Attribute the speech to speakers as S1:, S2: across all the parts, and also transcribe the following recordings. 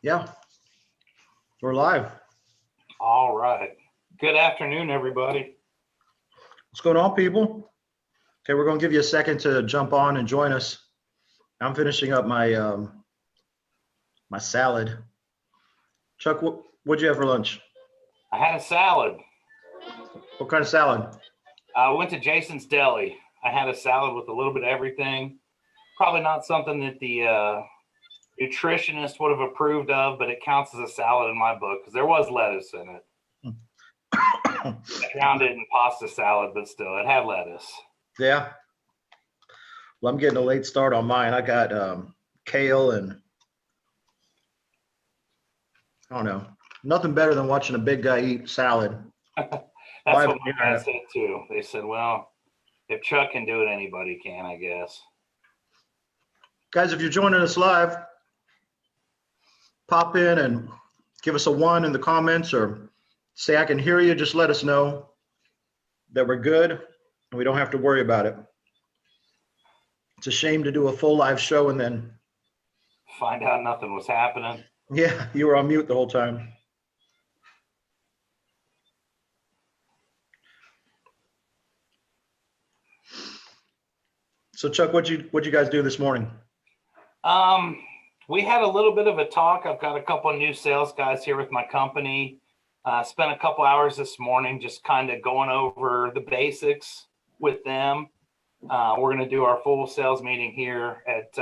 S1: Yeah, we're live.
S2: All right. Good afternoon, everybody.
S1: What's going on, people? Okay, we're going to give you a second to jump on and join us. I'm finishing up my my salad. Chuck, what'd you have for lunch?
S2: I had a salad.
S1: What kind of salad?
S2: I went to Jason's Deli. I had a salad with a little bit of everything. Probably not something that the nutritionist would have approved of, but it counts as a salad in my book because there was lettuce in it. I drowned it in pasta salad, but still, it had lettuce.
S1: Yeah. Well, I'm getting a late start on mine. I got kale and I don't know. Nothing better than watching a big guy eat salad.
S2: That's what my dad said too. They said, well, if Chuck can do it, anybody can, I guess.
S1: Guys, if you're joining us live, pop in and give us a 1 in the comments or say I can hear you. Just let us know that we're good and we don't have to worry about it. It's a shame to do a full live show and then
S2: find out nothing was happening.
S1: Yeah, you were on mute the whole time. So Chuck, what'd you guys do this morning?
S2: We had a little bit of a talk. I've got a couple of new sales guys here with my company. Spent a couple hours this morning just kind of going over the basics with them. We're going to do our full sales meeting here at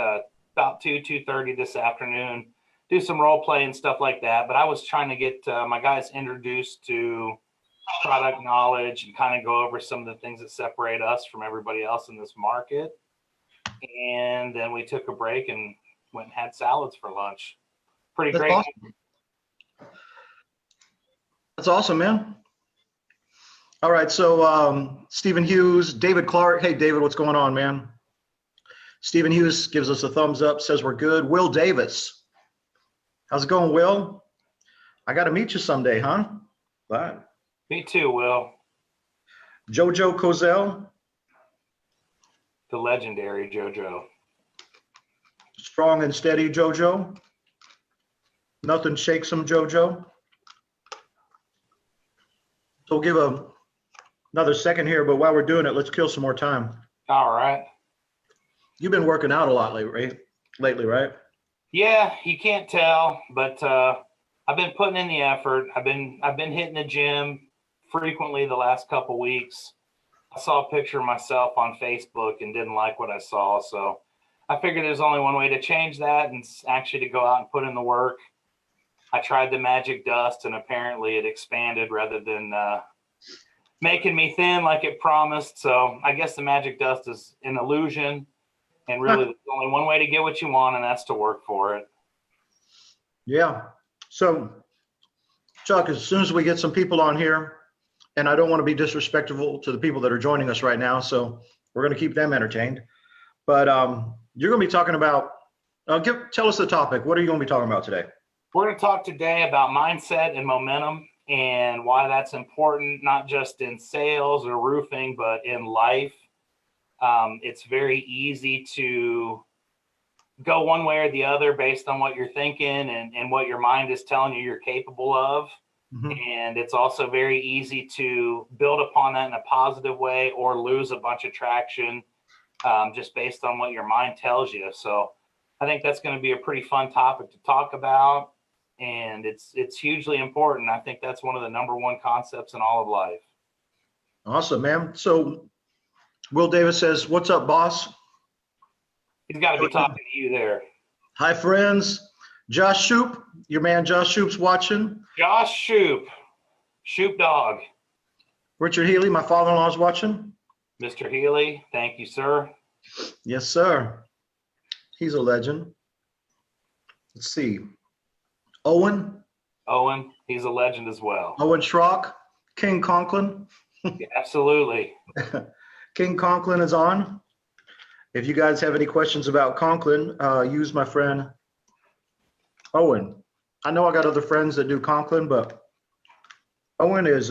S2: about 2:30 this afternoon. Do some role play and stuff like that. But I was trying to get my guys introduced to product knowledge and kind of go over some of the things that separate us from everybody else in this market. And then we took a break and went and had salads for lunch. Pretty
S1: That's
S2: great.
S1: Awesome. That's awesome, man. All right, so Stephen Hughes, David Clark. Hey, David, what's going on, man? Stephen Hughes gives us a thumbs up, says we're good. Will Davis. How's it going, Will? I got to meet you someday, huh? Bye.
S2: Me too, Will.
S1: Jojo Kozel.
S2: The legendary Jojo.
S1: Strong and steady, Jojo. Nothing shakes him, Jojo. So we'll give another second here, but while we're doing it, let's kill some more time.
S2: All right.
S1: You've been working out a lot lately, right?
S2: Yeah, you can't tell, but I've been putting in the effort. I've been hitting the gym frequently the last couple weeks. I saw a picture of myself on Facebook and didn't like what I saw, so I figured there's only one way to change that, and actually to go out and put in the work. I tried the magic dust, and apparently it expanded rather than making me thin like it promised. So I guess the magic dust is an illusion, and really there's only one way to get what you want, and that's to work for it.
S1: Yeah. So, Chuck, as soon as we get some people on here, and I don't want to be disrespectful to the people that are joining us right now, so we're going to keep them entertained. But you're going to be talking about, tell us the topic. What are you going to be talking about today?
S2: We're going to talk today about mindset and momentum and why that's important, not just in sales or roofing, but in life. It's very easy to go one way or the other based on what you're thinking and what your mind is telling you you're capable of. Mm-hmm. And it's also very easy to build upon that in a positive way or lose a bunch of traction just based on what your mind tells you. So I think that's going to be a pretty fun topic to talk about. And it's hugely important. I think that's one of the #1 concepts in all of life.
S1: Awesome, man. So Will Davis says, what's up, boss?
S2: He's got to be talking to you there.
S1: Hi, friends. Josh Shoop, your man Josh Shoop's watching.
S2: Josh Shoop, Shoop dog.
S1: Richard Healy, my father-in-law, is watching.
S2: Mr. Healy, thank you, sir.
S1: Yes, sir. He's a legend. Let's see. Owen,
S2: he's a legend as well.
S1: Owen Schrock, King Conklin.
S2: Yeah, absolutely.
S1: King Conklin is on. If you guys have any questions about Conklin, use my friend Owen. I know I got other friends that do Conklin, but Owen is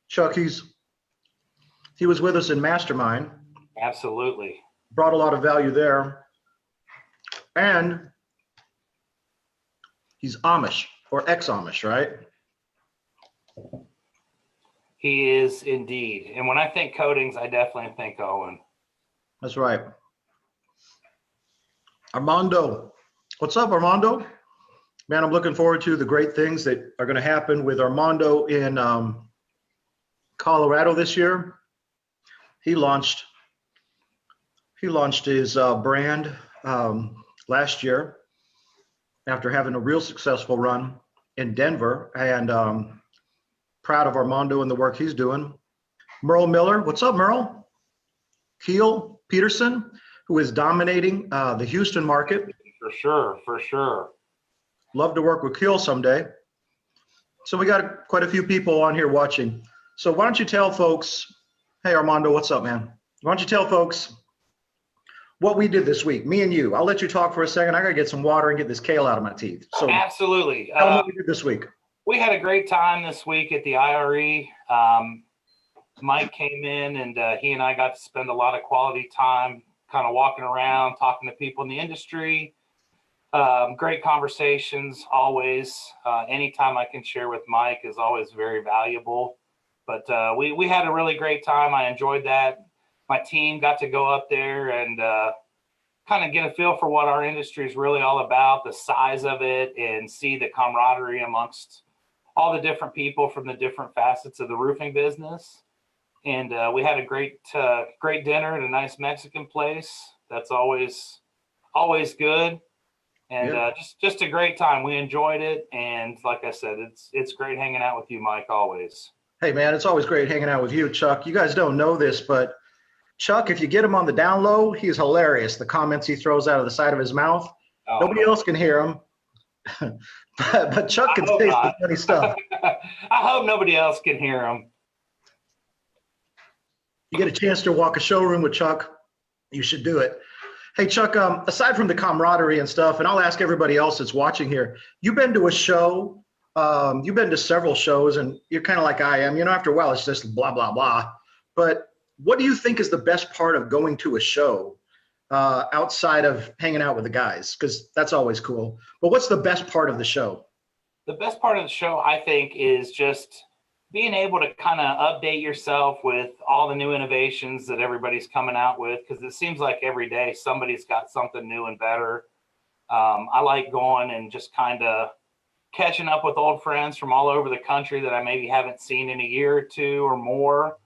S1: Chuck. He was with us in Mastermind.
S2: Absolutely.
S1: Brought a lot of value there. And He's Amish or ex-Amish, right?
S2: He is indeed. And when I think coatings, I definitely think Owen.
S1: That's right. Armando. What's up, Armando? Man, I'm looking forward to the great things that are going to happen with Armando in Colorado this year. He launched his brand last year after having a real successful run in Denver, and proud of Armando and the work he's doing. Merle Miller, what's up, Merle? Keel Peterson, who is dominating the Houston market.
S2: For sure, for sure.
S1: Love to work with Keel someday. So we got quite a few people on here watching. So why don't you tell folks, hey Armando, what's up, man? Why don't you tell folks what we did this week, me and you. I'll let you talk for a second. I gotta get some water and get this kale out of my teeth. So
S2: absolutely.
S1: Tell them what we did this week.
S2: We had a great time this week at the IRE. Mike came in and he and I got to spend a lot of quality time kind of walking around, talking to people in the industry. Great conversations always. Anytime I can share with Mike is always very valuable. But we had a really great time. I enjoyed that. My team got to go up there and kind of get a feel for what our industry is really all about, the size of it, and see the camaraderie amongst all the different people from the different facets of the roofing business. And we had a great dinner at a nice Mexican place. That's always good. And
S1: Yeah.
S2: Just a great time. We enjoyed it. And like I said, it's great hanging out with you, Mike, always.
S1: Hey man, it's always great hanging out with you, Chuck. You guys don't know this, but Chuck, if you get him on the down low, he's hilarious. The comments he throws out of the side of his mouth.
S2: Oh,
S1: Nobody else can hear him. but Chuck can say some funny stuff.
S2: I hope nobody else can hear him.
S1: You get a chance to walk a showroom with Chuck, you should do it. Hey, Chuck, aside from the camaraderie and stuff, and I'll ask everybody else that's watching here, you've been to a show, you've been to several shows, and you're kind of like I am. You know, after a while, it's just blah, blah, blah. But what do you think is the best part of going to a show outside of hanging out with the guys? Because that's always cool. But what's the best part of the show?
S2: The best part of the show, I think, is just being able to kind of update yourself with all the new innovations that everybody's coming out with, because it seems like every day somebody's got something new and better. I like going and just kind of catching up with old friends from all over the country that I maybe haven't seen in a year or two or more.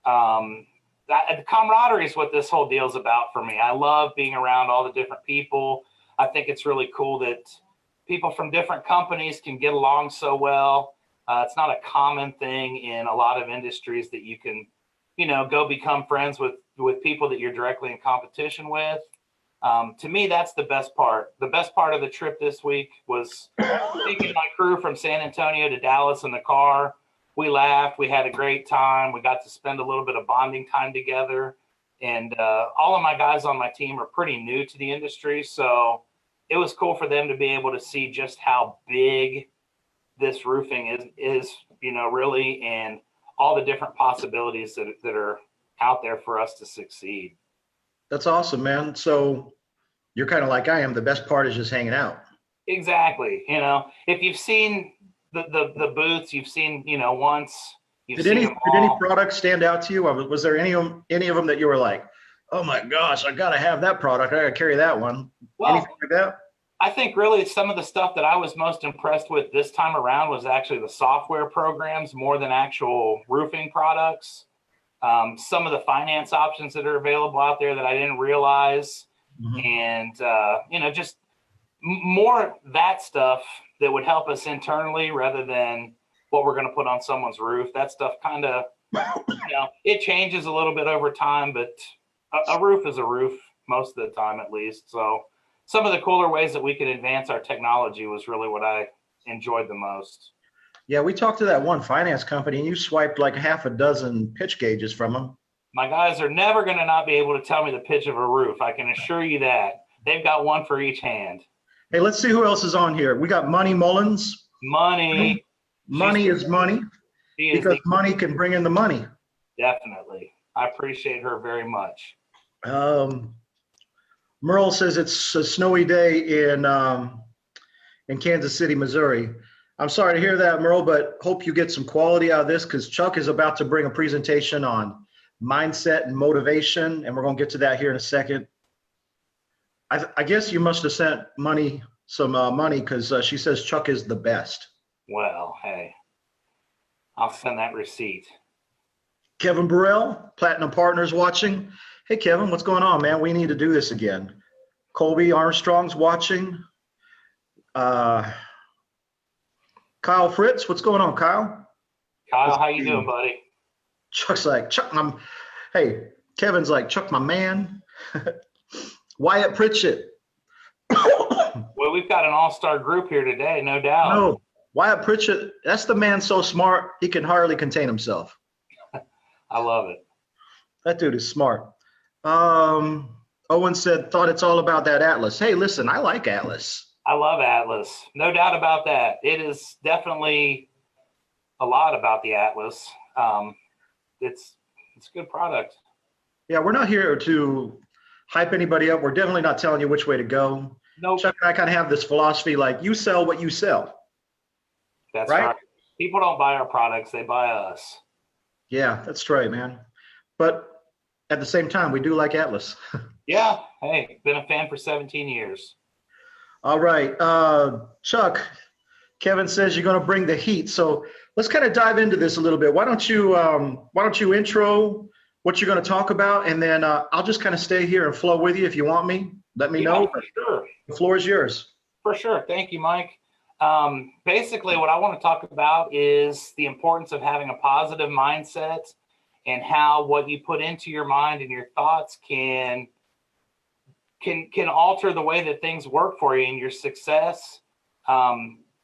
S2: The camaraderie is what this whole deal is about for me. I love being around all the different people. I think it's really cool that people from different companies can get along so well. It's not a common thing in a lot of industries that you can, go become friends with people that you're directly in competition with. To me, that's the best part. The best part of the trip this week was taking my crew from San Antonio to Dallas in the car. We laughed. We had a great time. We got to spend a little bit of bonding time together. And all of my guys on my team are pretty new to the industry. So it was cool for them to be able to see just how big this roofing is, really, and all the different possibilities that are out there for us to succeed.
S1: That's awesome, man. So you're kind of like I am. The best part is just hanging out.
S2: Exactly. If you've seen the booths, you've seen, once.
S1: Did any products stand out to you? Was there any of them that you were like, oh my gosh, I got to have that product. I got to carry that one.
S2: Well,
S1: anything like that?
S2: I think really some of the stuff that I was most impressed with this time around was actually the software programs more than actual roofing products. Some of the finance options that are available out there that I didn't realize. Mm-hmm. And, just more that stuff that would help us internally rather than what we're going to put on someone's roof. That stuff kind of, it changes a little bit over time, but a roof is a roof most of the time at least. So some of the cooler ways that we can advance our technology was really what I enjoyed the most.
S1: Yeah, we talked to that one finance company and you swiped like half a dozen pitch gauges from them.
S2: My guys are never going to not be able to tell me the pitch of a roof. I can assure you that. They've got one for each hand.
S1: Hey, let's see who else is on here. We got Money Mullins.
S2: Money
S1: is money because money can bring in the money.
S2: Definitely. I appreciate her very much.
S1: Merle says it's a snowy day in Kansas City, Missouri. I'm sorry to hear that, Merle, but hope you get some quality out of this because Chuck is about to bring a presentation on mindset and motivation, and we're going to get to that here in a second. I guess you must have sent some money because she says Chuck is the best.
S2: Well, hey, I'll send that receipt.
S1: Kevin Burrell, Platinum Partners watching. Hey, Kevin, what's going on, man? We need to do this again. Colby Armstrong's watching. Kyle Fritz, what's going on, Kyle?
S2: Kyle, how you doing, buddy?
S1: Chuck's like, Chuck, hey, Kevin's like, Chuck, my man. Wyatt Pritchett.
S2: Well, we've got an all-star group here today, no doubt.
S1: No, Wyatt Pritchett, that's the man so smart, he can hardly contain himself.
S2: I love it.
S1: That dude is smart. Owen said, thought it's all about that Atlas. Hey, listen, I like Atlas.
S2: I love Atlas. No doubt about that. It is definitely a lot about the Atlas. It's a good product.
S1: Yeah, we're not here to hype anybody up. We're definitely not telling you which way to go.
S2: Nope.
S1: Chuck and I kind of have this philosophy like you sell what you sell.
S2: That's right. People don't buy our products, they buy us.
S1: Yeah, that's right, man. But at the same time, we do like Atlas.
S2: Yeah. Hey, been a fan for 17 years.
S1: All right. Chuck, Kevin says you're going to bring the heat. So let's kind of dive into this a little bit. Why don't you intro what you're going to talk about, and then I'll just kind of stay here and flow with you if you want me. Let me know.
S2: For sure.
S1: The floor is yours.
S2: For sure. Thank you, Mike. Basically, what I want to talk about is the importance of having a positive mindset and how what you put into your mind and your thoughts can alter the way that things work for you and your success.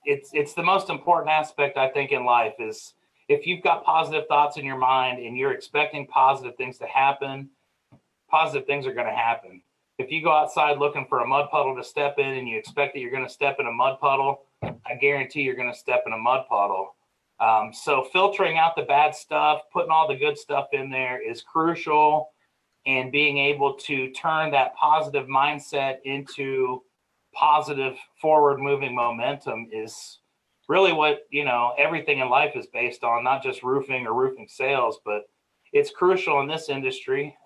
S2: It's the most important aspect, I think, in life is if you've got positive thoughts in your mind and you're expecting positive things to happen, positive things are going to happen. If you go outside looking for a mud puddle to step in and you expect that you're going to step in a mud puddle, I guarantee you're going to step in a mud puddle. So filtering out the bad stuff, putting all the good stuff in there is crucial, and being able to turn that positive mindset into positive forward moving momentum is really what, everything in life is based on, not just roofing or roofing sales, but it's crucial in this industry.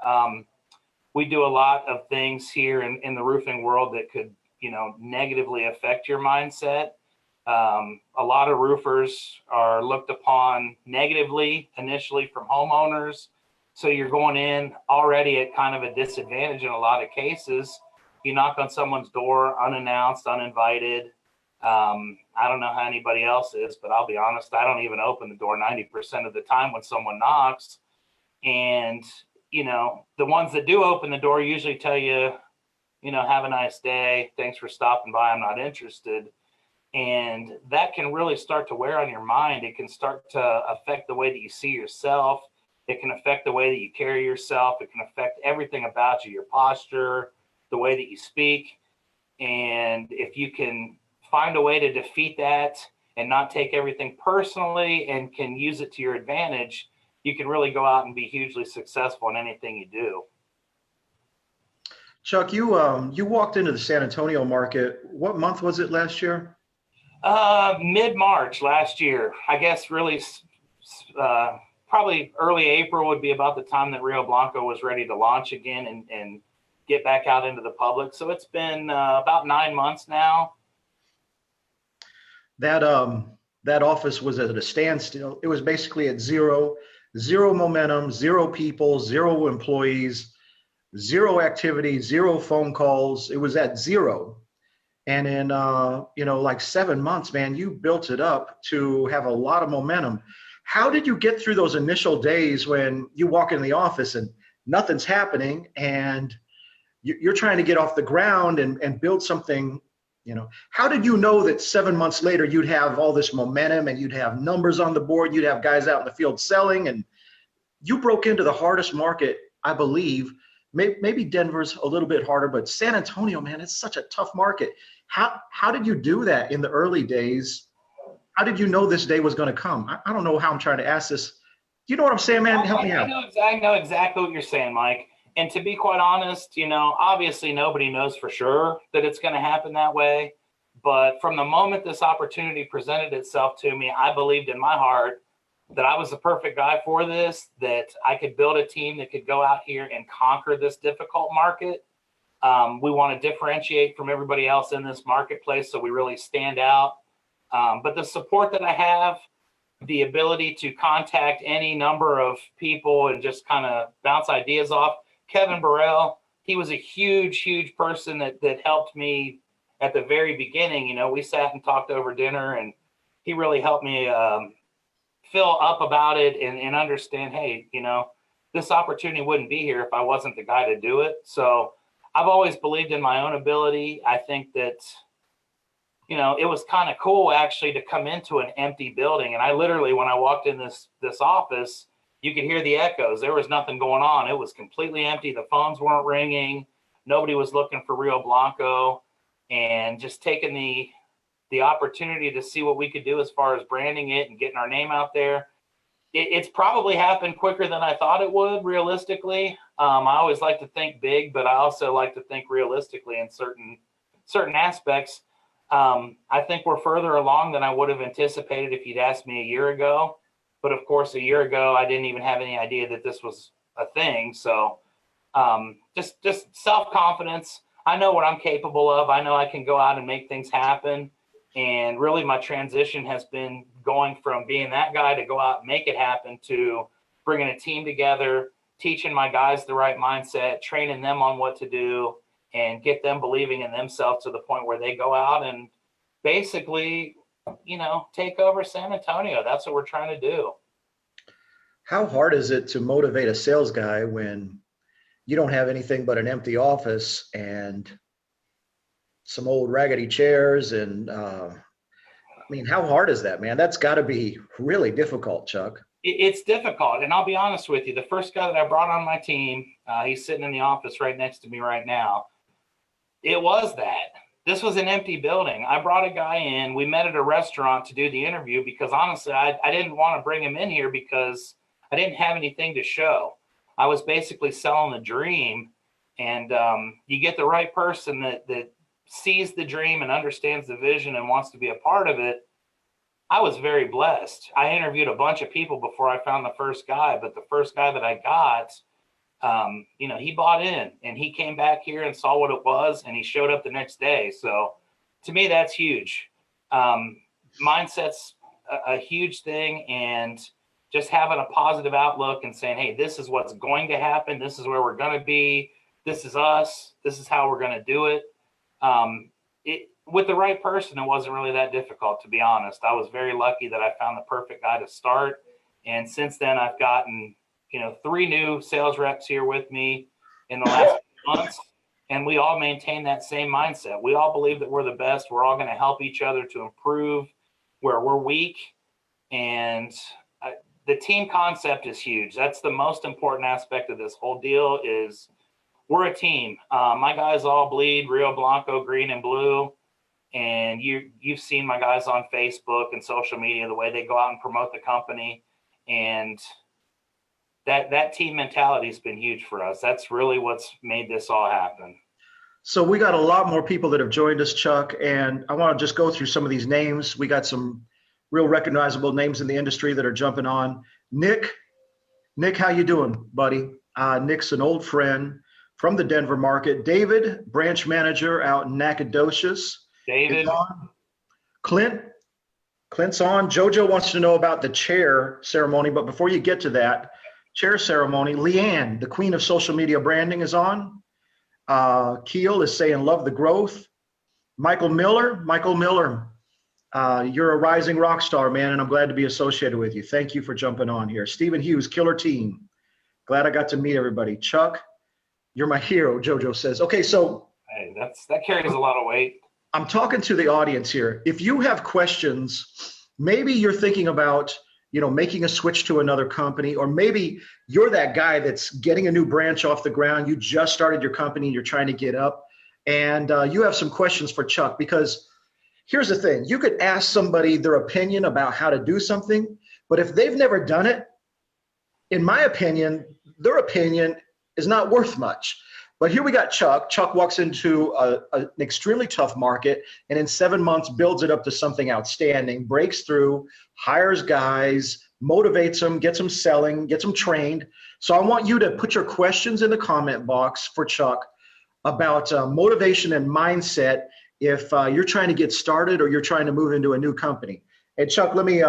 S2: We do a lot of things here in the roofing world that could, negatively affect your mindset. A lot of roofers are looked upon negatively initially from homeowners. So you're going in already at kind of a disadvantage in a lot of cases. You knock on someone's door unannounced, uninvited. I don't know how anybody else is, but I'll be honest, I don't even open the door 90% of the time when someone knocks. And, the ones that do open the door usually tell you, have a nice day. Thanks for stopping by. I'm not interested. And that can really start to wear on your mind. It can start to affect the way that you see yourself. It can affect the way that you carry yourself. It can affect everything about you, your posture, the way that you speak. And if you can find a way to defeat that and not take everything personally and can use it to your advantage, you can really go out and be hugely successful in anything you do.
S1: Chuck, you walked into the San Antonio market. What month was it last year?
S2: Mid-March last year. I guess really probably early April would be about the time that Rio Blanco was ready to launch again and get back out into the public. So it's been about 9 months now.
S1: That office was at a standstill. It was basically at zero momentum, 0 people, 0 employees, 0 activity, 0 phone calls. It was at 0. And in, like 7 months, man, you built it up to have a lot of momentum. How did you get through those initial days when you walk in the office and nothing's happening and you're trying to get off the ground and build something? How did you know that 7 months later you'd have all this momentum and you'd have numbers on the board, you'd have guys out in the field selling, and you broke into the hardest market, I believe. Maybe Denver's a little bit harder, but San Antonio, man, it's such a tough market. How did you do that in the early days? How did you know this day was going to come? I don't know how I'm trying to ask this. Do you know what I'm saying, man? Help me out.
S2: I know exactly what you're saying, Mike. And to be quite honest, obviously nobody knows for sure that it's going to happen that way. But from the moment this opportunity presented itself to me, I believed in my heart that I was the perfect guy for this, that I could build a team that could go out here and conquer this difficult market. We want to differentiate from everybody else in this marketplace so we really stand out. But the support that I have, the ability to contact any number of people and just kind of bounce ideas off. Kevin Burrell, he was a huge person that helped me at the very beginning. You know, we sat and talked over dinner, and he really helped me feel up about it and understand, hey, you know, this opportunity wouldn't be here if I wasn't the guy to do it. So I've always believed in my own ability. I think that, you know, it was kind of cool actually to come into an empty building. And I literally, when I walked in this office, you could hear the echoes. There was nothing going on. It was completely empty. The phones weren't ringing. Nobody was looking for Rio Blanco, and just taking the opportunity to see what we could do as far as branding it and getting our name out there. It's probably happened quicker than I thought it would, realistically. I always like to think big, but I also like to think realistically in certain aspects. I think we're further along than I would have anticipated if you'd asked me a year ago. But of course, a year ago, I didn't even have any idea that this was a thing. So just self-confidence. I know what I'm capable of. I know I can go out and make things happen. And really, my transition has been going from being that guy to go out and make it happen to bringing a team together, teaching my guys the right mindset, training them on what to do, and get them believing in themselves to the point where they go out and basically, you know, take over San Antonio. That's what we're trying to do.
S1: How hard is it to motivate a sales guy when you don't have anything but an empty office and some old raggedy chairs? And I mean, how hard is that, man? That's got to be really difficult, Chuck.
S2: It's difficult. And I'll be honest with you, the first guy that I brought on my team, he's sitting in the office right next to me right now. It was that. This was an empty building. I brought a guy in. We met at a restaurant to do the interview because honestly, I didn't want to bring him in here because I didn't have anything to show. I was basically selling the dream. And you get the right person that sees the dream and understands the vision and wants to be a part of it. I was very blessed. I interviewed a bunch of people before I found the first guy, but the first guy that I got, you know, he bought in and he came back here and saw what it was and he showed up the next day. So to me, that's huge. Mindset's a huge thing, and just having a positive outlook and saying, hey, this is what's going to happen. This is where we're going to be. This is us. This is how we're going to do it. With the right person, it wasn't really that difficult, to be honest. I was very lucky that I found the perfect guy to start. And since then, I've gotten, you know, 3 new sales reps here with me in the last months. And we all maintain that same mindset. We all believe that we're the best. We're all going to help each other to improve where we're weak. And the team concept is huge. That's the most important aspect of this whole deal is we're a team. My guys all bleed Rio Blanco, green and blue. And you've seen my guys on Facebook and social media, the way they go out and promote the company. And that team mentality has been huge for us. That's really what's made this all happen.
S1: So we got a lot more people that have joined us, Chuck, and I want to just go through some of these names. We got some real recognizable names in the industry that are jumping on. Nick, how you doing, buddy? Nick's an old friend from the Denver market. David, branch manager out in Nacogdoches.
S2: David.
S1: Clint's on. Jojo wants to know about the chair ceremony, but before you get to that chair ceremony, Leanne, the queen of social media branding, is on. Keel is saying, love the growth. Michael Miller, you're a rising rock star, man, and I'm glad to be associated with you. Thank you for jumping on here. Stephen Hughes, killer team. Glad I got to meet everybody. Chuck, you're my hero, Jojo says. Okay, so.
S2: Hey, that carries a lot of weight.
S1: I'm talking to the audience here. If you have questions, maybe you're thinking about, you know, making a switch to another company, or maybe you're that guy that's getting a new branch off the ground. You just started your company, you're trying to get up, and you have some questions for Chuck, because here's the thing. You could ask somebody their opinion about how to do something, but if they've never done it, in my opinion, their opinion is not worth much. But here we got Chuck. Chuck walks into an extremely tough market and in 7 months builds it up to something outstanding, breaks through, hires guys, motivates them, gets them selling, gets them trained. So I want you to put your questions in the comment box for Chuck about motivation and mindset if you're trying to get started or you're trying to move into a new company. Hey, Chuck, let me,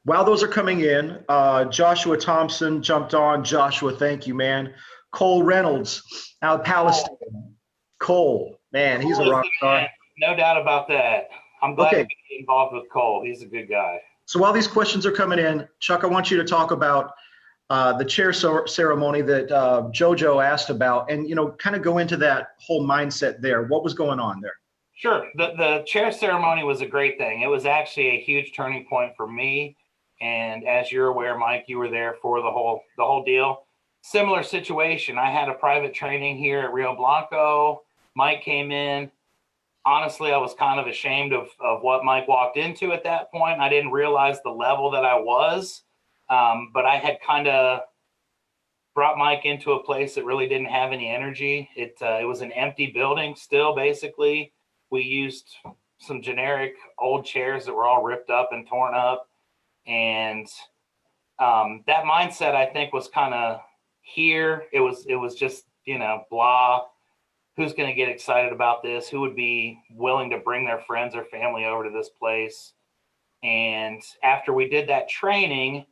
S1: while those are coming in, Joshua Thompson jumped on. Joshua, thank you, man. Cole Reynolds out of Palestine. Cole, man, he's a rock star.
S2: No doubt about that. I'm glad to be involved with Cole. He's a good guy.
S1: So while these questions are coming in, Chuck, I want you to talk about the chair ceremony that JoJo asked about, and kind of go into that whole mindset there. What was going on there?
S2: Sure. The chair ceremony was a great thing. It was actually a huge turning point for me. And as you're aware, Mike, you were there for the whole deal. Similar situation. I had a private training here at Rio Blanco. Mike came in. Honestly, I was kind of ashamed of what Mike walked into at that point. I didn't realize the level that I was, but I had kind of brought Mike into a place that really didn't have any energy. It was an empty building still, basically. We used some generic old chairs that were all ripped up and torn up. And that mindset, I think, was kind of here. It was just, blah. Who's going to get excited about this? Who would be willing to bring their friends or family over to this place? And after we did that training,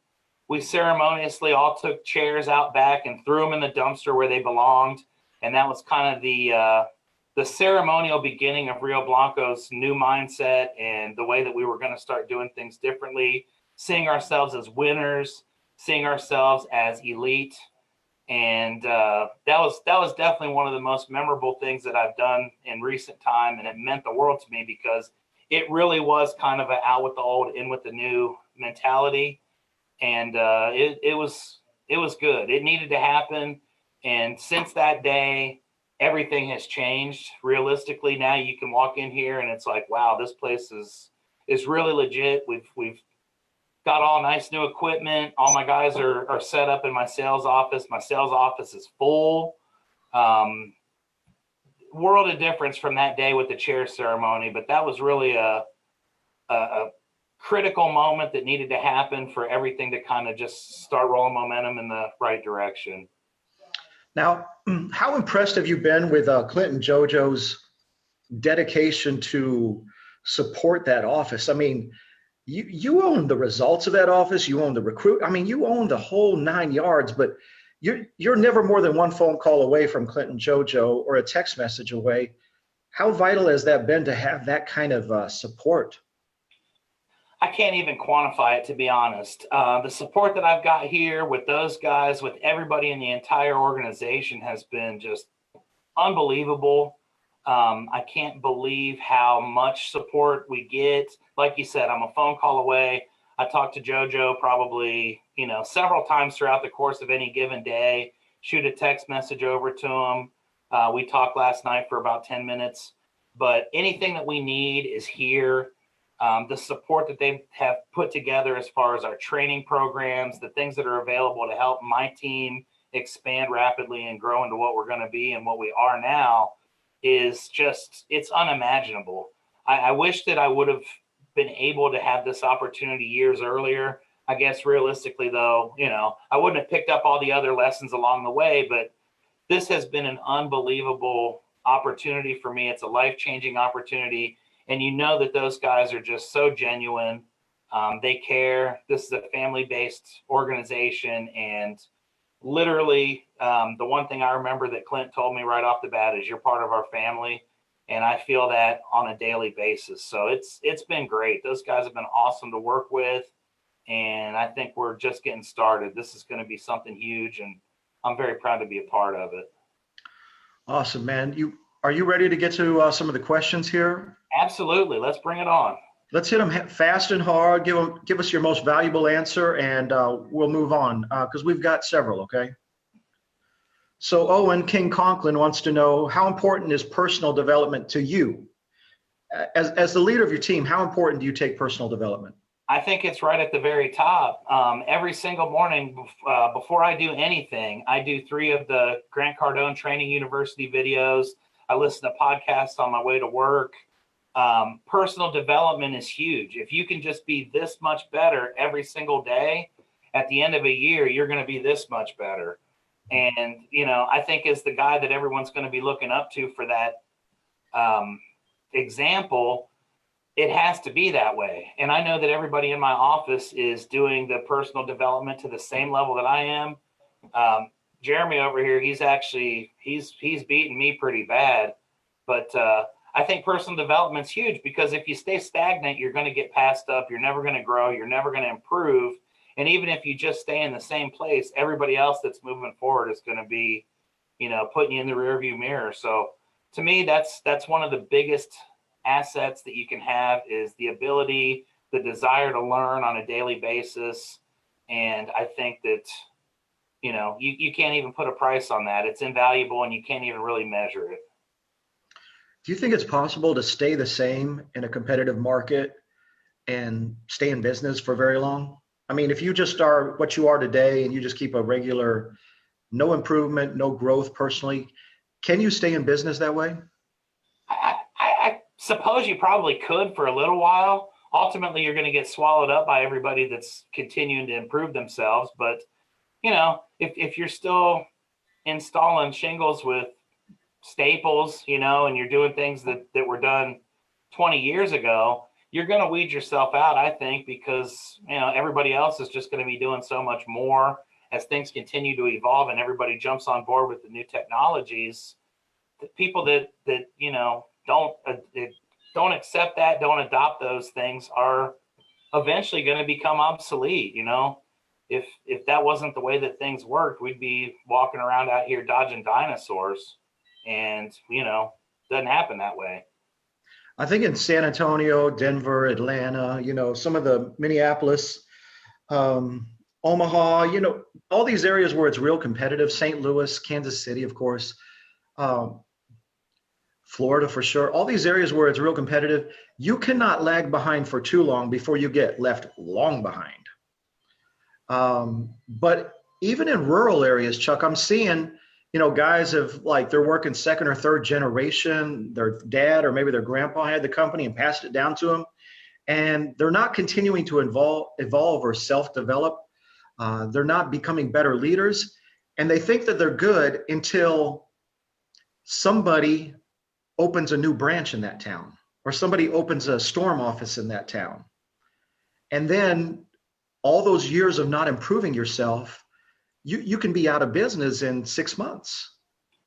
S2: we ceremoniously all took chairs out back and threw them in the dumpster where they belonged. And that was kind of the ceremonial beginning of Rio Blanco's new mindset and the way that we were going to start doing things differently, seeing ourselves as winners, seeing ourselves as elite. And that was definitely one of the most memorable things that I've done in recent time. And it meant the world to me because it really was kind of an out with the old, in with the new mentality. And it was good. It needed to happen. And since that day, everything has changed. Realistically, now you can walk in here and it's like, wow, this place is really legit. We've got all nice new equipment. All my guys are set up in my sales office. My sales office is full. World of difference from that day with the chair ceremony, but that was really a critical moment that needed to happen for everything to kind of just start rolling momentum in the right direction.
S1: Now, how impressed have you been with Clint and JoJo's dedication to support that office? I mean, you own the results of that office. You own the recruit. I mean, you own the whole 9 yards, but you're never more than one phone call away from Clint and JoJo or a text message away. How vital has that been to have that kind of support?
S2: I can't even quantify it, to be honest. The support that I've got here with those guys, with everybody in the entire organization has been just unbelievable. I can't believe how much support we get. Like you said, I'm a phone call away. I talk to JoJo probably, several times throughout the course of any given day, shoot a text message over to him. We talked last night for about 10 minutes, but anything that we need is here. The support that they have put together as far as our training programs, the things that are available to help my team expand rapidly and grow into what we're going to be and what we are now is just, it's unimaginable. I wish that I would have been able to have this opportunity years earlier. I guess realistically though, I wouldn't have picked up all the other lessons along the way, but this has been an unbelievable opportunity for me. It's a life-changing opportunity. And that those guys are just so genuine. They care. This is a family-based organization. And literally, the one thing I remember that Clint told me right off the bat is you're part of our family. And I feel that on a daily basis. So it's been great. Those guys have been awesome to work with. And I think we're just getting started. This is going to be something huge. And I'm very proud to be a part of it.
S1: Awesome, man. Are you ready to get to some of the questions here?
S2: Absolutely. Let's bring it on.
S1: Let's hit them fast and hard. Give us your most valuable answer, and we'll move on because we've got several, okay? So Owen King Conklin wants to know, how important is personal development to you? As the leader of your team, how important do you take personal development?
S2: I think it's right at the very top. Every single morning before I do anything, I do 3 of the Grant Cardone Training University videos. I listen to podcasts on my way to work. Personal development is huge. If you can just be this much better every single day, at the end of a year, you're going to be this much better. And, I think as the guy that everyone's going to be looking up to for that example, it has to be that way. And I know that everybody in my office is doing the personal development to the same level that I am. Jeremy over here, he's beating me pretty bad. But I think personal development's huge, because if you stay stagnant, you're going to get passed up. You're never going to grow. You're never going to improve. And even if you just stay in the same place, everybody else that's moving forward is going to be, putting you in the rearview mirror. So to me, that's one of the biggest assets that you can have, is the ability, the desire to learn on a daily basis. And I think that, you can't even put a price on that. It's invaluable, and you can't even really measure it.
S1: Do you think it's possible to stay the same in a competitive market and stay in business for very long? I mean, if you just are what you are today and you just keep a regular, no improvement, no growth personally, can you stay in business that way?
S2: I suppose you probably could for a little while. Ultimately, you're going to get swallowed up by everybody that's continuing to improve themselves. But, if you're still installing shingles with staples, and you're doing things that were done 20 years ago, you're going to weed yourself out, I think, because, everybody else is just going to be doing so much more as things continue to evolve and everybody jumps on board with the new technologies. The people that don't accept that, don't adopt those things, are eventually going to become obsolete. If that wasn't the way that things worked, we'd be walking around out here dodging dinosaurs, and doesn't happen that way.
S1: I think in San Antonio, Denver, Atlanta, some of the Minneapolis, Omaha, all these areas where it's real competitive, St. Louis, Kansas City, of course, Florida for sure, all these areas where it's real competitive, you cannot lag behind for too long before you get left long behind. But even in rural areas, Chuck, I'm seeing, guys they're working second or third generation, their dad or maybe their grandpa had the company and passed it down to them, and they're not continuing to evolve or self-develop. They're not becoming better leaders, and they think that they're good until somebody opens a new branch in that town, or somebody opens a storm office in that town. And then all those years of not improving yourself, you can be out of business in 6 months.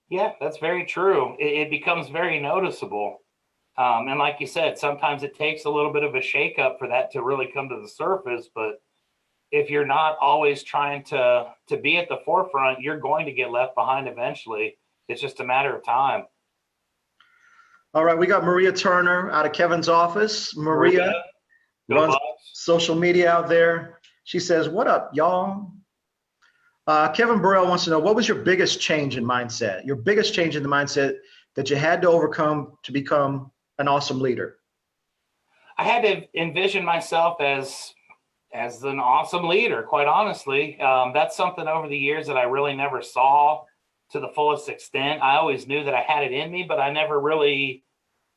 S2: Yeah, that's very true. It becomes very noticeable. And like you said, sometimes it takes a little bit of a shakeup for that to really come to the surface. But if you're not always trying to be at the forefront, you're going to get left behind eventually. It's just a matter of time.
S1: All right, we got Maria Turner out of Kevin's office. Maria runs social media out there. She says, "What up, y'all?" Kevin Burrell wants to know, what was your biggest change in mindset? Your biggest change in the mindset that you had to overcome to become an awesome leader?
S2: I had to envision myself as an awesome leader, quite honestly. That's something over the years that I really never saw to the fullest extent. I always knew that I had it in me, but I never really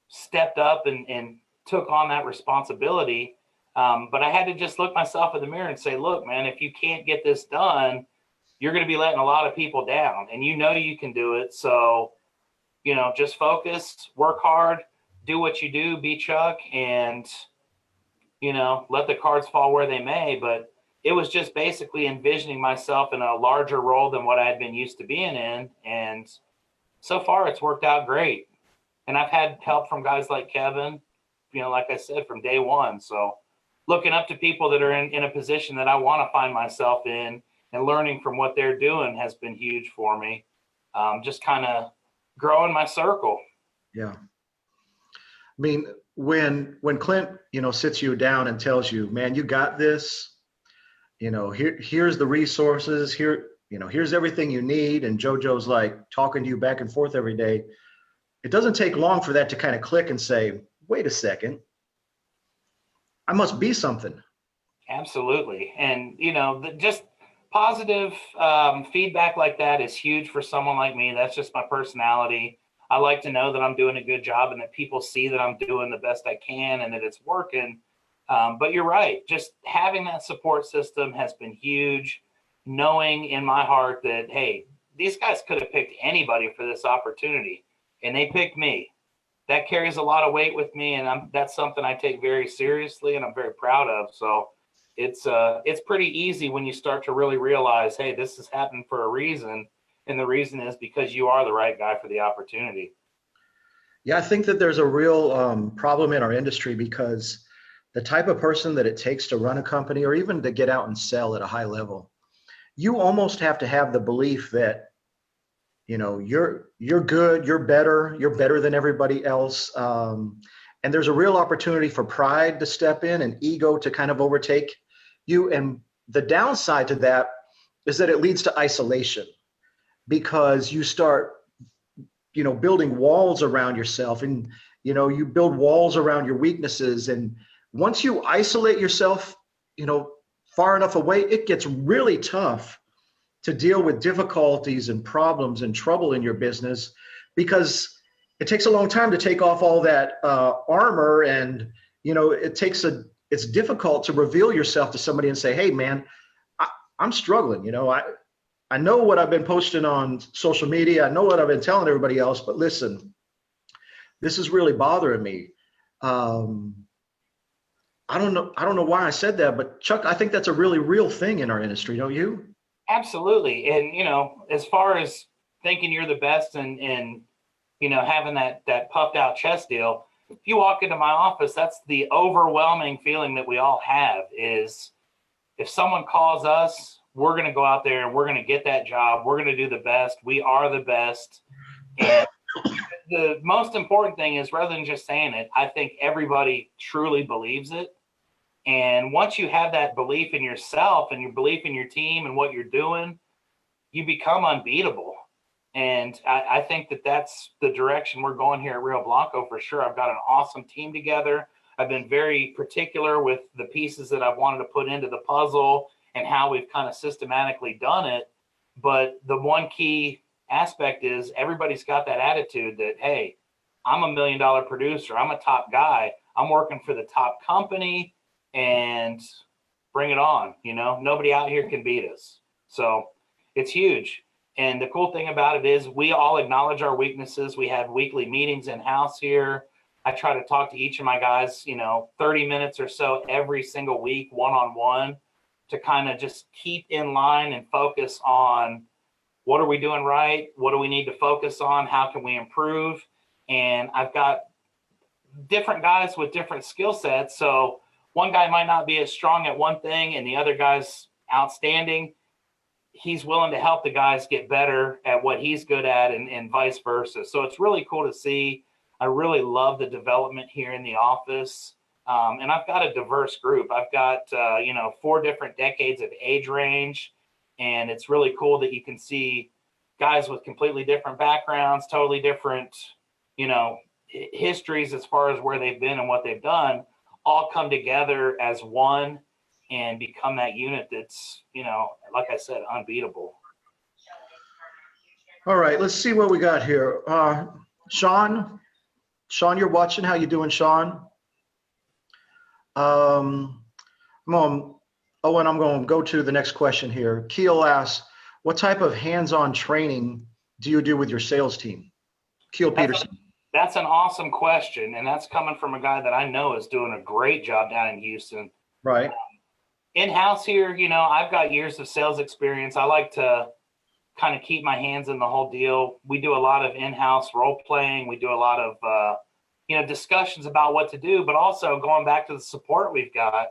S2: stepped up and took on that responsibility. But I had to just look myself in the mirror and say, look, man, if you can't get this done, you're going to be letting a lot of people down, and you can do it. So, just focus, work hard, do what you do, be Chuck, and, let the cards fall where they may. But it was just basically envisioning myself in a larger role than what I had been used to being in. And so far it's worked out great. And I've had help from guys like Kevin, like I said, from day one. So looking up to people that are in a position that I want to find myself in, and learning from what they're doing has been huge for me. Just kind of growing my circle. Yeah.
S1: I mean, when Clint, sits you down and tells you, man, you got this, here's the resources, here's everything you need. And JoJo's like talking to you back and forth every day. It doesn't take long for that to kind of click and say, wait a second, I must be something.
S2: Absolutely. And, just positive feedback like that is huge for someone like me. That's just my personality. I like to know that I'm doing a good job and that people see that I'm doing the best I can and that it's working. But you're right. Just having that support system has been huge. Knowing in my heart that, hey, these guys could have picked anybody for this opportunity and they picked me. That carries a lot of weight with me, and that's something I take very seriously and I'm very proud of. So it's pretty easy when you start to really realize, hey, this has happened for a reason, and the reason is because you are the right guy for the opportunity.
S1: Yeah, I think that there's a real problem in our industry because the type of person that it takes to run a company or even to get out and sell at a high level, you almost have to have the belief that you're good, you're better than everybody else, and there's a real opportunity for pride to step in and ego to kind of overtake you. And the downside to that is that it leads to isolation because you start building walls around yourself, and you build walls around your weaknesses, and once you isolate yourself far enough away, it gets really tough to deal with difficulties and problems and trouble in your business because it takes a long time to take off all that armor, and it's difficult to reveal yourself to somebody and say, hey man, I'm struggling. I know what I've been posting on social media, I know what I've been telling everybody else, but listen, this is really bothering me. I don't know why I said that, but Chuck, I think that's a really real thing in our industry, don't you?
S2: Absolutely. And, as far as thinking you're the best and having that puffed out chest deal, if you walk into my office, that's the overwhelming feeling that we all have is if someone calls us, we're going to go out there and we're going to get that job. We're going to do the best. We are the best. And the most important thing is rather than just saying it, I think everybody truly believes it. And once you have that belief in yourself and your belief in your team and what you're doing, you become unbeatable. And I think that that's the direction we're going here at Rio Blanco for sure. I've got an awesome team together. I've been very particular with the pieces that I've wanted to put into the puzzle and how we've kind of systematically done it. But the one key aspect is everybody's got that attitude that, hey, I'm $1 million producer. I'm a top guy. I'm working for the top company and bring it on. Nobody out here can beat us. So it's huge. And the cool thing about it is we all acknowledge our weaknesses. We have weekly meetings in-house here. I try to talk to each of my guys, 30 minutes or so every single week, one-on-one, to kind of just keep in line and focus on what are we doing right? What do we need to focus on? How can we improve? And I've got different guys with different skill sets. So one guy might not be as strong at one thing and the other guy's outstanding. He's willing to help the guys get better at what he's good at and vice versa. So it's really cool to see. I really love the development here in the office. And I've got a diverse group. I've got, 4 different decades of age range. And it's really cool that you can see guys with completely different backgrounds, totally different, histories as far as where they've been and what they've done, all come together as one and become that unit that's, like I said, unbeatable.
S1: All right, let's see what we got here. Sean, you're watching. How you doing, Sean? Come on. Oh, and I'm going to go to the next question here. Keel asks, what type of hands-on training do you do with your sales team? Keel Peterson.
S2: That's an awesome question. And that's coming from a guy that I know is doing a great job down in Houston.
S1: Right.
S2: In-house here, I've got years of sales experience. I like to kind of keep my hands in the whole deal. We do a lot of in-house role playing. We do a lot of, discussions about what to do, but also going back to the support we've got.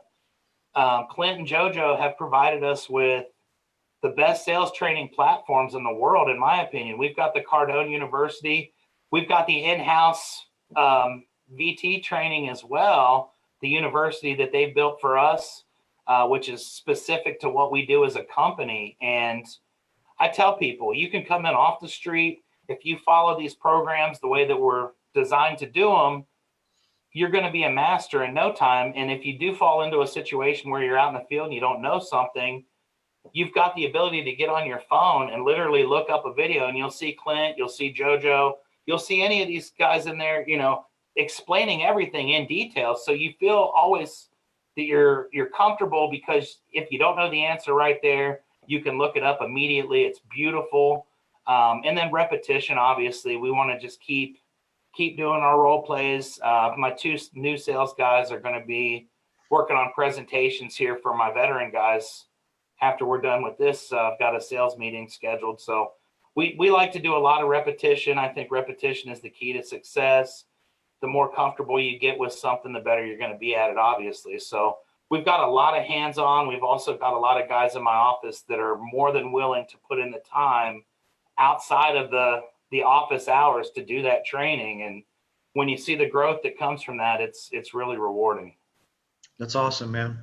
S2: Clint and JoJo have provided us with the best sales training platforms in the world, in my opinion. We've got the Cardone University. We've got the in-house VT training as well, the university that they've built for us, which is specific to what we do as a company. And I tell people, you can come in off the street. If you follow these programs the way that we're designed to do them, you're going to be a master in no time. And if you do fall into a situation where you're out in the field and you don't know something, you've got the ability to get on your phone and literally look up a video, and you'll see Clint, you'll see JoJo, you'll see any of these guys in there, you know, explaining everything in detail. So you feel always that you're comfortable, because if you don't know the answer right there, you can look it up immediately. It's beautiful. And then repetition, obviously, we want to just keep doing our role plays. My two new sales guys are going to be working on presentations here for my veteran guys. After we're done with this, I've got a sales meeting scheduled. So we like to do a lot of repetition. I think repetition is the key to success. The more comfortable you get with something, the better you're going to be at it, obviously. So we've got a lot of hands-on. We've also got a lot of guys in my office that are more than willing to put in the time outside of the office hours to do that training. And when you see the growth that comes from that, it's really rewarding.
S1: That's awesome, man.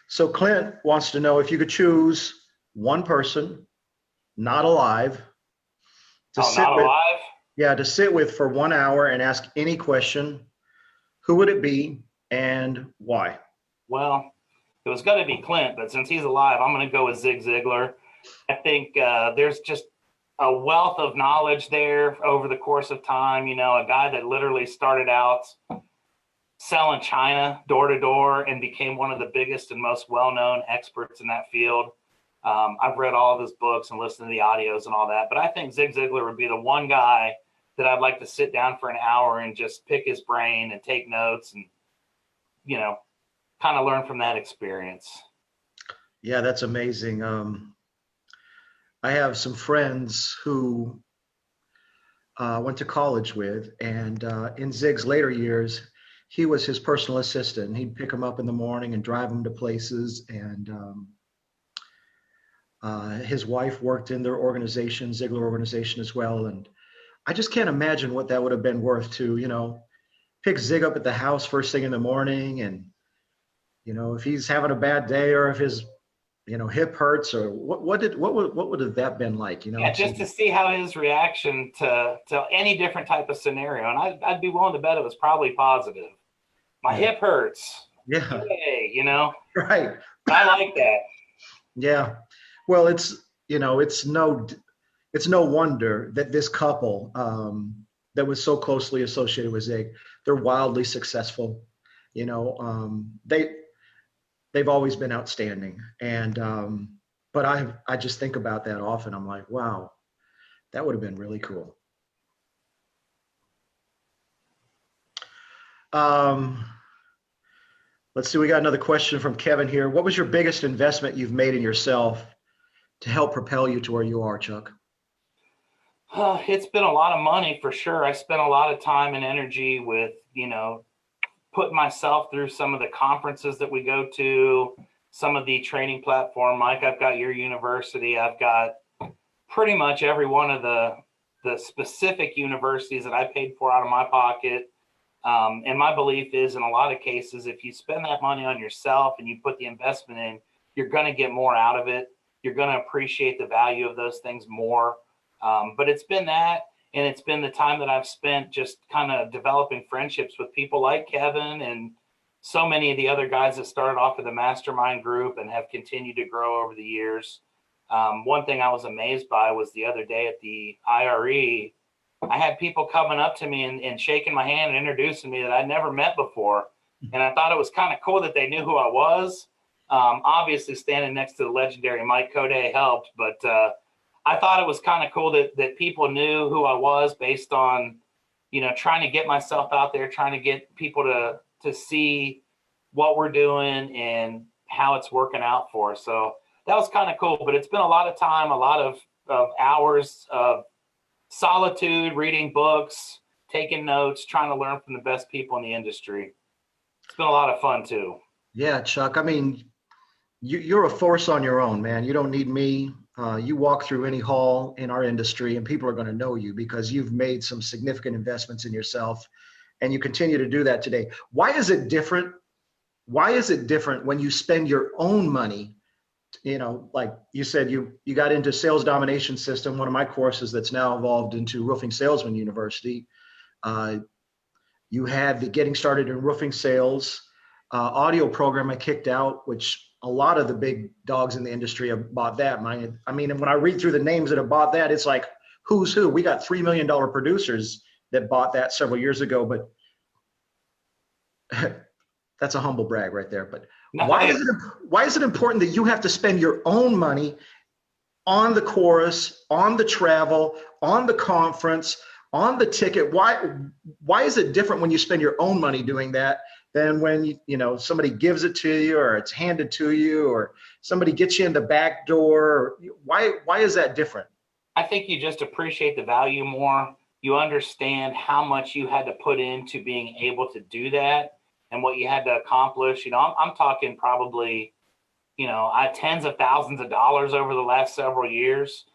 S1: So Clint wants to know if you could choose one person, not alive, to sit with for 1 hour and ask any question, who would it be and why?
S2: Well, it was going to be Clint, but since he's alive, I'm going to go with Zig Ziglar. I think there's just a wealth of knowledge there over the course of time. You know, a guy that literally started out selling China door to door and became one of the biggest and most well-known experts in that field. I've read all of his books and listened to the audios and all that, but I think Zig Ziglar would be the one guy that I'd like to sit down for an hour and just pick his brain and take notes and, you know, kind of learn from that experience.
S1: Yeah, that's amazing. I have some friends who went to college with, and in Zig's later years, he was his personal assistant. He'd pick him up in the morning and drive him to places. And his wife worked in their organization, Ziglar organization as well. And I just can't imagine what that would have been worth to, you know, pick Zig up at the house first thing in the morning. And, you know, if he's having a bad day or if his, you know, hip hurts or what would have that been like, you know?
S2: Yeah, just to see how his reaction to any different type of scenario. And I'd be willing to bet it was probably positive. My hip hurts.
S1: Yeah.
S2: Yay, you know?
S1: Right.
S2: I like that.
S1: Yeah. Well, it's, you know, it's no wonder that this couple that was so closely associated with Zig, they're wildly successful. You know, they've always been outstanding. And but I just think about that often. I'm like, wow, that would have been really cool. Let's see, we got another question from Kevin here. What was your biggest investment you've made in yourself to help propel you to where you are, Chuck?
S2: It's been a lot of money for sure. I spent a lot of time and energy with, you know, putting myself through some of the conferences that we go to, some of the training platform. Mike, I've got your university. I've got pretty much every one of the specific universities that I paid for out of my pocket. And my belief is, in a lot of cases, if you spend that money on yourself and you put the investment in, you're going to get more out of it. You're going to appreciate the value of those things more. But it's been that, and it's been the time that I've spent just kind of developing friendships with people like Kevin and so many of the other guys that started off with the mastermind group and have continued to grow over the years. One thing I was amazed by was the other day at the IRE, I had people coming up to me and shaking my hand and introducing me that I'd never met before. And I thought it was kind of cool that they knew who I was. Obviously, standing next to the legendary Mike Code helped, but I thought it was kind of cool that people knew who I was based on, you know, trying to get myself out there, trying to get people to see what we're doing and how it's working out for us. So that was kind of cool, but it's been a lot of time, a lot of hours of solitude, reading books, taking notes, trying to learn from the best people in the industry. It's been a lot of fun too.
S1: Yeah, Chuck. I mean, you're a force on your own, man. You don't need me. You walk through any hall in our industry and people are going to know you because you've made some significant investments in yourself and you continue to do that today. Why is it different? Why is it different when you spend your own money? You know, like you said, you got into sales domination system, one of my courses that's now evolved into Roofing Salesman University. You had the Getting Started in Roofing Sales audio program I kicked out, which a lot of the big dogs in the industry have bought that. I mean, when I read through the names that have bought that, it's like who's who. We got $3 million producers that bought that several years ago, but that's a humble brag right there. But why is it important that you have to spend your own money on the chorus, on the travel, on the conference, on the ticket? Why is it different when you spend your own money doing that than when somebody gives it to you, or it's handed to you, or somebody gets you in the back door? Why is that different?
S2: I think you just appreciate the value more. You understand how much you had to put into being able to do that and what you had to accomplish. I'm talking probably, tens of thousands of dollars over the last several years.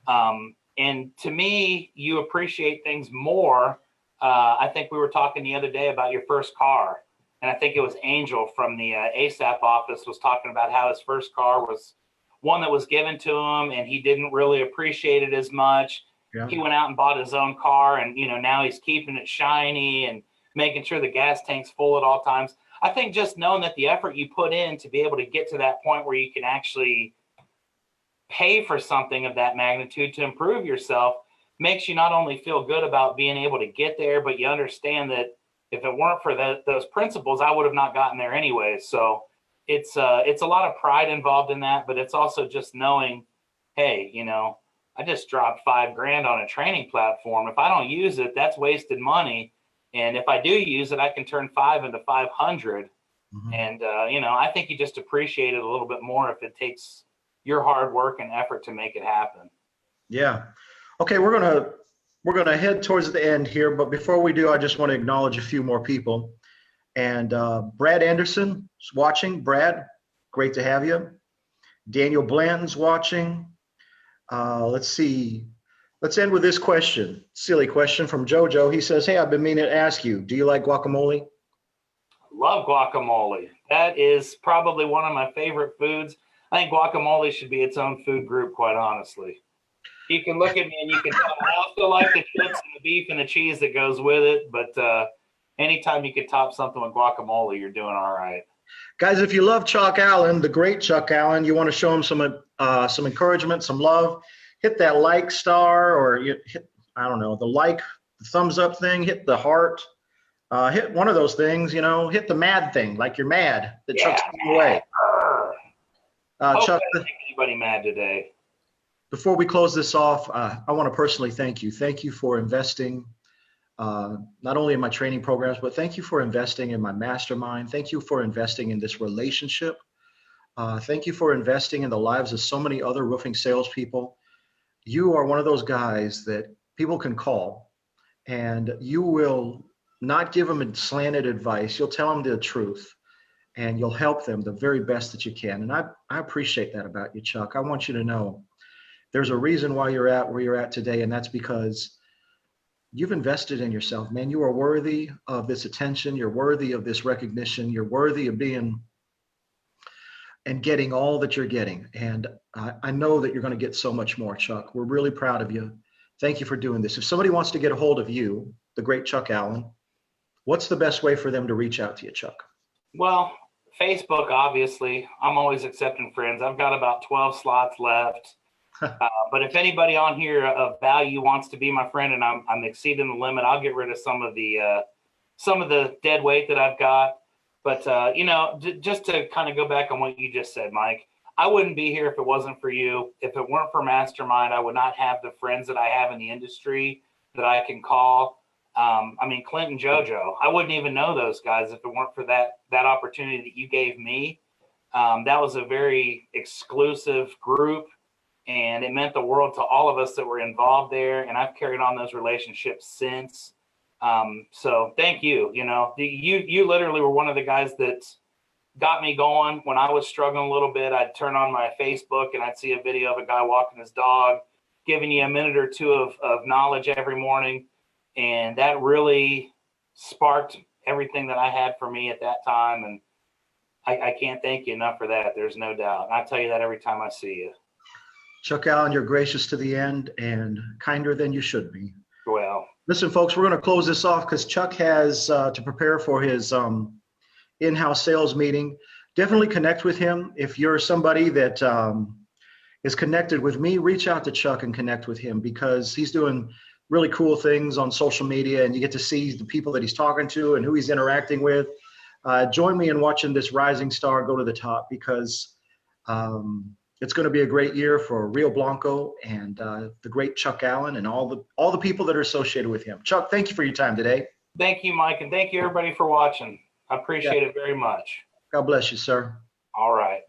S2: And to me, you appreciate things more. I think we were talking the other day about your first car. And I think it was Angel from the ASAP office was talking about how his first car was one that was given to him and he didn't really appreciate it as much. Yeah. He went out and bought his own car, and now he's keeping it shiny and making sure the gas tank's full at all times. I think just knowing that the effort you put in to be able to get to that point where you can actually pay for something of that magnitude to improve yourself makes you not only feel good about being able to get there, but you understand that if it weren't for those principles, I would have not gotten there anyway. So it's a lot of pride involved in that, but it's also just knowing, hey, I just dropped $5,000 on a training platform. If I don't use it, that's wasted money. And if I do use it, I can turn 5 into 500. Mm-hmm. And, I think you just appreciate it a little bit more if it takes your hard work and effort to make it happen.
S1: Yeah. Okay. We're going to head towards the end here, but before we do, I just want to acknowledge a few more people. And Brad Anderson is watching. Brad, great to have you. Daniel Blanton's watching. Let's see. Let's end with this question. Silly question from JoJo. He says, hey, I've been meaning to ask you, do you like guacamole?
S2: Love guacamole. That is probably one of my favorite foods. I think guacamole should be its own food group, quite honestly. You can look at me and you can tell I also like the chips and the beef and the cheese that goes with it, but anytime you can top something with guacamole, you're doing all right.
S1: Guys, if you love Chuck Allen, the great Chuck Allen, you want to show him some encouragement, some love, hit that like star, or hit, I don't know, the thumbs up thing, hit the heart, hit one of those things, hit the mad thing, like you're mad that Chuck's going away.
S2: Chuck, I make anybody mad today.
S1: Before we close this off, I want to personally thank you. Thank you for investing not only in my training programs, but thank you for investing in my mastermind. Thank you for investing in this relationship. Thank you for investing in the lives of so many other roofing salespeople. You are one of those guys that people can call, and you will not give them slanted advice. You'll tell them the truth, and you'll help them the very best that you can. And I appreciate that about you, Chuck. I want you to know there's a reason why you're at where you're at today, and that's because you've invested in yourself, man. You are worthy of this attention. You're worthy of this recognition. You're worthy of being and getting all that you're getting. And I know that you're going to get so much more, Chuck. We're really proud of you. Thank you for doing this. If somebody wants to get a hold of you, the great Chuck Allen, what's the best way for them to reach out to you, Chuck?
S2: Well, Facebook, obviously. I'm always accepting friends. I've got about 12 slots left. But if anybody on here of value wants to be my friend and I'm exceeding the limit, I'll get rid of some of the dead weight that I've got. But, just to kind of go back on what you just said, Mike, I wouldn't be here if it wasn't for you. If it weren't for Mastermind, I would not have the friends that I have in the industry that I can call. Clint and JoJo, I wouldn't even know those guys if it weren't for that opportunity that you gave me. That was a very exclusive group, and it meant the world to all of us that were involved there. And I've carried on those relationships since. So thank you. You literally were one of the guys that got me going when I was struggling a little bit. I'd turn on my Facebook and I'd see a video of a guy walking his dog, giving you a minute or two of knowledge every morning. And that really sparked everything that I had for me at that time. And I can't thank you enough for that. There's no doubt. And I tell you that every time I see you.
S1: Chuck Allen, you're gracious to the end and kinder than you should be.
S2: Well,
S1: Listen, folks, we're going to close this off because Chuck has to prepare for his in-house sales meeting. Definitely connect with him. If you're somebody that is connected with me, reach out to Chuck and connect with him because he's doing really cool things on social media and you get to see the people that he's talking to and who he's interacting with. Join me in watching this rising star go to the top because it's going to be a great year for Rio Blanco and the great Chuck Allen and all the people that are associated with him. Chuck, thank you for your time today.
S2: Thank you, Mike, and thank you everybody for watching. I appreciate it very much.
S1: God bless you, sir.
S2: All right.